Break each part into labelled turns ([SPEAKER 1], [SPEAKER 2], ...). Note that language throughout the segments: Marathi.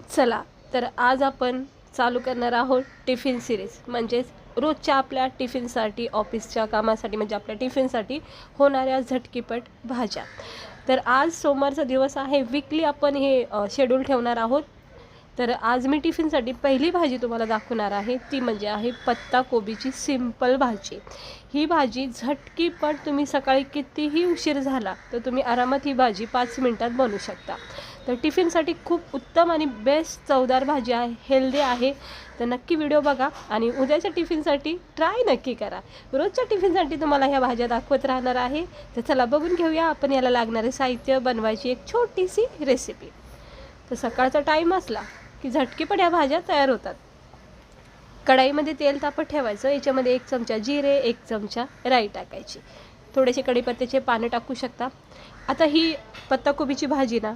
[SPEAKER 1] चला तर आज आपण चालू करणार आहोत टिफिन सिरीज, म्हणजेच रोजच्या आपल्या टिफिनसाठी, ऑफिसच्या कामासाठी, म्हणजे आपल्या टिफिनसाठी होणाऱ्या झटकीपट भाज्या. तर आज सोमवारचा दिवस आहे, वीकली आपण हे शेड्यूल ठेवणार आहोत. तर आज मी टिफिनसाठी पहिली भाजी तुम्हाला दाखवणार आहे, ती म्हणजे आहे पत्ता कोबीची सिंपल भाजी. ही भाजी झटकीपट, तुम्ही सकाळी कितीही उशीर झाला तर तुम्ही आरामात ही भाजी 5 मिनिटात बनवू शकता. तर टिफिनसाठी खूप उत्तम आणि बेस्ट चवदार भाजी आहे, हेल्दी आहे. तर नक्की व्हिडिओ बघा आणि उद्याच्या टिफिनसाठी ट्राय नक्की करा. रोजच्या टिफिनसाठी तुम्हाला ह्या भाज्या दाखवत राहणार आहे. तर चला बघून घेऊया आपण याला लागणारे साहित्य, बनवायची एक छोटीशी रेसिपी. तर सकाळचा टाईम असला की झटकीपट ह्या भाज्या तयार होतात. कढाईमध्ये तेल तापत ठेवायचं, याच्यामध्ये 1 चमचा जिरे, 1 चमचा राई टाकायची, थोडेसे कढीपत्त्याचे पानं टाकू शकता. आता ही पत्ताकोबीची भाजी ना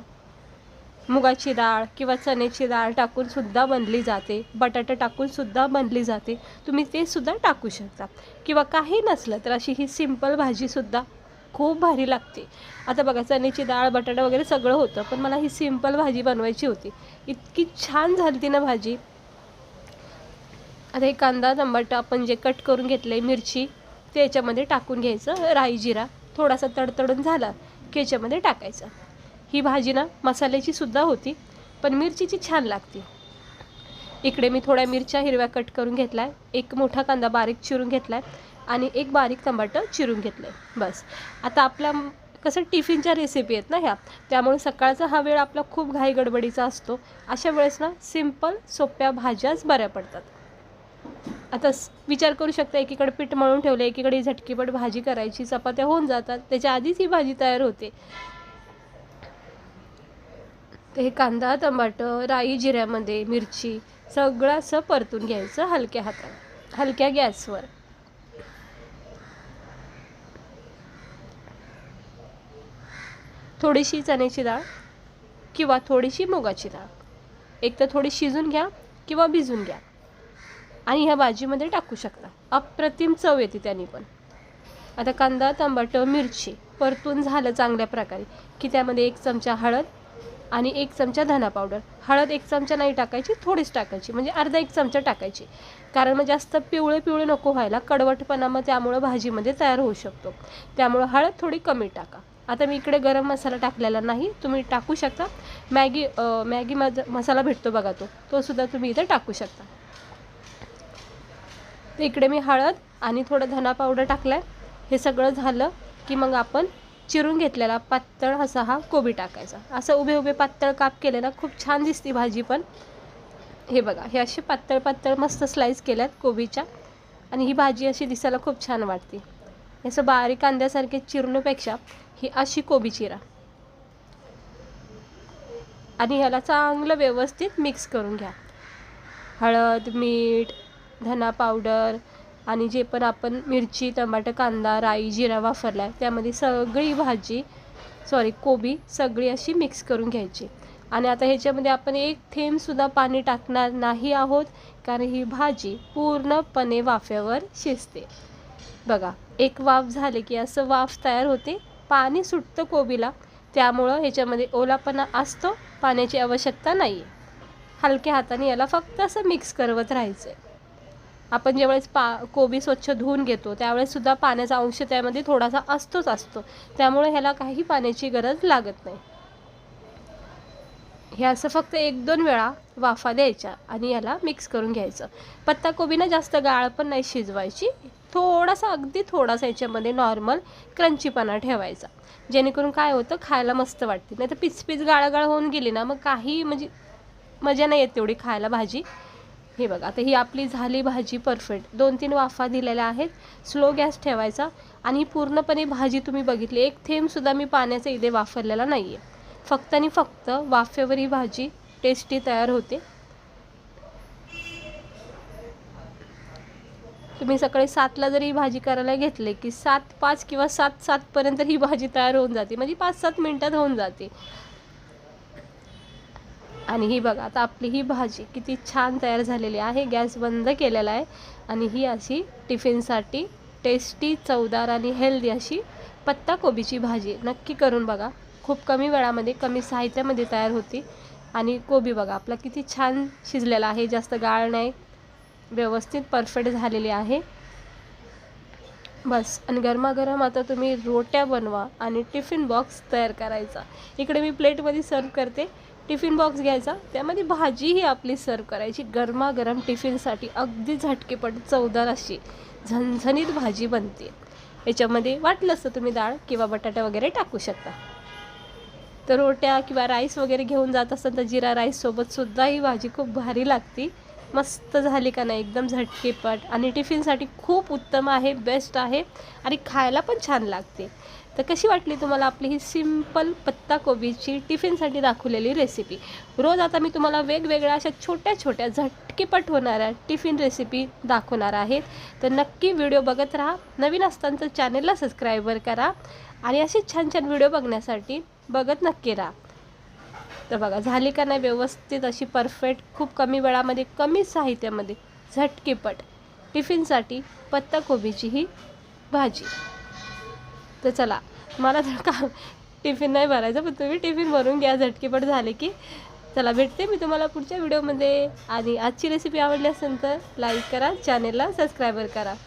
[SPEAKER 1] मुगाची डाळ किंवा चण्याची डाळ टाकून सुद्धा बनली जाते, बटाटा टाकून सुद्धा बनली जाते, तुम्ही ते सुद्धा टाकू शकता. किंवा काही नसलं तर अशी ही सिंपल भाजीसुद्धा खूप भारी लागते. आता बघा, चण्याची डाळ, बटाटा वगैरे सगळं होतं, पण मला ही सिंपल भाजी बनवायची होती. इतकी छान झाली ती ना भाजी. आता हे कांदा, टमाटर आपण जे कट करून घेतले, मिरची ते याच्यामध्ये टाकून घ्यायचं, राई जिरा थोडासा तडतडून झाला की याच्यामध्ये टाकायचं. ही भाजी ना मसाल्याची सुद्धा होती, पण मिरचीची छान लागते. इकडे मी थोड्या मिरच्या हिरव्या कट करून घेतला आहे, 1 मोठा कांदा बारीक चिरून घेतला आहे आणि 1 बारीक टमाटर चिरून घेतलं आहे. बस. आता आपल्या कसं टिफिनच्या रेसिपी आहेत ना ह्या, त्यामुळे सकाळचा हा वेळ आपला खूप घाई गडबडीचा असतो. अशा वेळेस ना सिंपल सोप्या भाज्याच बऱ्या पडतात. आता विचार करू शकता, एकीकडे पीठ मळून ठेवलं, एकीकडे झटकीपट भाजी करायची, चपात्या होऊन जातात, त्याच्या आधीच ही भाजी तयार होते. तर हे कांदा, टमाटर, राई जिऱ्यामध्ये मिरची सगळं असं परतून घ्यायचं हलक्या हाताने, हलक्या गॅसवर. थोडीशी चण्याची डाळ किंवा थोडीशी मुगाची डाळ, एक तर थोडी शिजून घ्या किंवा भिजून घ्या आणि ह्या भाजीमध्ये टाकू शकता. अप्रतिम चव येते त्याने पण. आता कांदा, टमाटर, मिरची परतून झालं चांगल्या प्रकारे की त्यामध्ये 1 चमचा हळद आणि 1 चमचा धना पावडर. हळद 1 चमचा नाही टाकायची, थोडीच टाकायची, म्हणजे अर्धा 1 चमचा टाकायची, कारण मग जास्त पिवळे पिवळे नको व्हायला, कडवटपणा मग त्यामुळं भाजीमध्ये तयार होऊ शकतो. त्यामुळं हळद थोडी कमी टाका. आता मी इकडे गरम मसाला टाकलेला नाही, तुम्ही टाकू शकता. मॅगी मसाला भेटतो बघा, तो सुद्धा तुम्ही इथे टाकू शकता. तर इकडे मी हळद आणि थोडं धना पावडर टाकलं आहे. हे सगळं झालं की मग आपण चिरून घेतलेला पातळ असा हा कोबी टाकायचा. असं उभे उभे पातळ काप केले ना खूप छान दिसते भाजी पण. हे बघा, हे असे पातळ पातळ मस्त स्लाईस केल्यात कोबीच्या आणि ही भाजी अशी दिसायला खूप छान वाटते. असं बारीक कांद्यासारखे चिरण्यापेक्षा ही अशी कोबी चिरा आणि ह्याला चांगलं व्यवस्थित मिक्स करून घ्या. हळद, मीठ, धना पावडर आणि जे पण आपण मिरची, टमाटर, कांदा, राई, जिरा वापरला आहे त्यामध्ये सगळी कोबी सगळी अशी मिक्स करून घ्यायची. आणि आता ह्याच्यामध्ये आपण 1 थेंबसुद्धा पाणी टाकणार नाही आहोत, कारण ही भाजी पूर्णपणे वाफेवर शिजते. बघा, 1 वाफ झाले की असं वाफ तयार होते, पाणी सुटतं कोबीला, त्यामुळं ह्याच्यामध्ये ओलापणा असतो, पाण्याची आवश्यकता नाही आहे. हलक्या हाताने याला फक्त असं मिक्स करत राहायचं आहे. आपण ज्यावेळेस कोबी स्वच्छ धुवून घेतो त्यावेळेससुद्धा पाण्याचा अंश त्यामध्ये थोडासा असतो, त्यामुळे ह्याला काही पाण्याची गरज लागत नाही. हे असं फक्त 1-2 वेळा वाफा द्यायच्या आणि याला मिक्स करून घ्यायचं. पत्ताकोबी ना जास्त गाळ पण नाही शिजवायची, थोडासा, अगदी थोडासा याच्यामध्ये नॉर्मल क्रंचीपणा ठेवायचा, जेणेकरून काय होतं, खायला मस्त वाटते. नाही तर पिचपिच गाळगाळ होऊन गेली ना मग काही म्हणजे मजा नाही येत तेवढी खायला भाजी. हे बघा, आता ही आपली झाली भाजी परफेक्ट. 2-3 वाफा दिलेल्या आहेत, स्लो गॅस ठेवायचा आणि पूर्णपणे भाजी तुम्ही बघितली, 1 थेंबसुद्धा मी पाण्याचा इथे वापरलेला नाही आहे. फक्त आणि फक्त वाफेवर ही भाजी टेस्टी तयार होते. तुम्ही सकाळी 7ला जरी ही भाजी करायला घेतले की 7:05 किंवा 7:07 ही भाजी तयार होऊन जाते, म्हणजे 5-7 मिनटात होऊन जाते. आणि ही बघा, आता आपली ही भाजी किती छान तयार झालेली आहे. गॅस बंद केलेला आहे आणि ही अशी टिफिनसाठी टेस्टी, चवदार आणि हेल्दी अशी पत्ताकोबीची भाजी नक्की करून बघा. खूप कमी वेळामध्ये, कमी साहित्यामध्ये तयार होती. आणि कोबी बघा आपला किती छान शिजलेला आहे, जास्त गाळ नाही, व्यवस्थित परफेक्ट झालेली आहे. बस. आणि गरमागरम आता तुम्ही रोट्या बनवा आणि टिफिन बॉक्स तयार करायचा. इकडे मी प्लेटमध्ये सर्व करते. टिफिन बॉक्स घ्यायचा, त्यामध्ये भाजीही आपली सर्व करायची. गरमागरम टिफिनसाठी अगदी झटकेपट चवदार अशी झणझणीत भाजी बनते. याच्यामध्ये वाटलंच तर तुम्ही डाळ किंवा बटाटा वगैरे टाकू शकता. तर रोट्या किंवा राईस वगैरे घेऊन जात असाल तर जिरा राईससोबत सुद्धा ही भाजी खूप भारी लागते. मस्त झाली का नाही, एकदम झटकेपट आणि टिफिनसाठी खूप उत्तम आहे, बेस्ट आहे आणि खायला पण छान लागते. तर कशी वाटली तुम्हाला आपली ही सिंपल पत्ताकोबीची टिफिनसाठी दाखवलेली रेसिपी. रोज आता मी तुम्हाला वेगवेगळ्या अशा छोट्या छोट्या झटकेपट होणाऱ्या टिफिन रेसिपी दाखवणार आहेत. तर नक्की व्हिडिओ बघत राहा. नवीन असताना चॅनलला सबस्क्राईबर करा आणि असे छान छान व्हिडिओ बघण्यासाठी बघत नक्की राहा. तर बघा झाली का नाही व्यवस्थित अशी परफेक्ट, खूप कमी वेळामध्ये कमी साहित्यामध्ये झटकेपट टिफिनसाठी पत्ताकोबीची ही भाजी. तर चला, मला तर का टिफिन नाही भरायचं, पण तुम्ही टिफिन भरून घ्या झटकेपट झाले की. चला, भेटते मी तुम्हाला पुढच्या व्हिडिओमध्ये. आणि आजची रेसिपी आवडली असेल तर लाईक करा, चॅनेलला सबस्क्राईबर करा.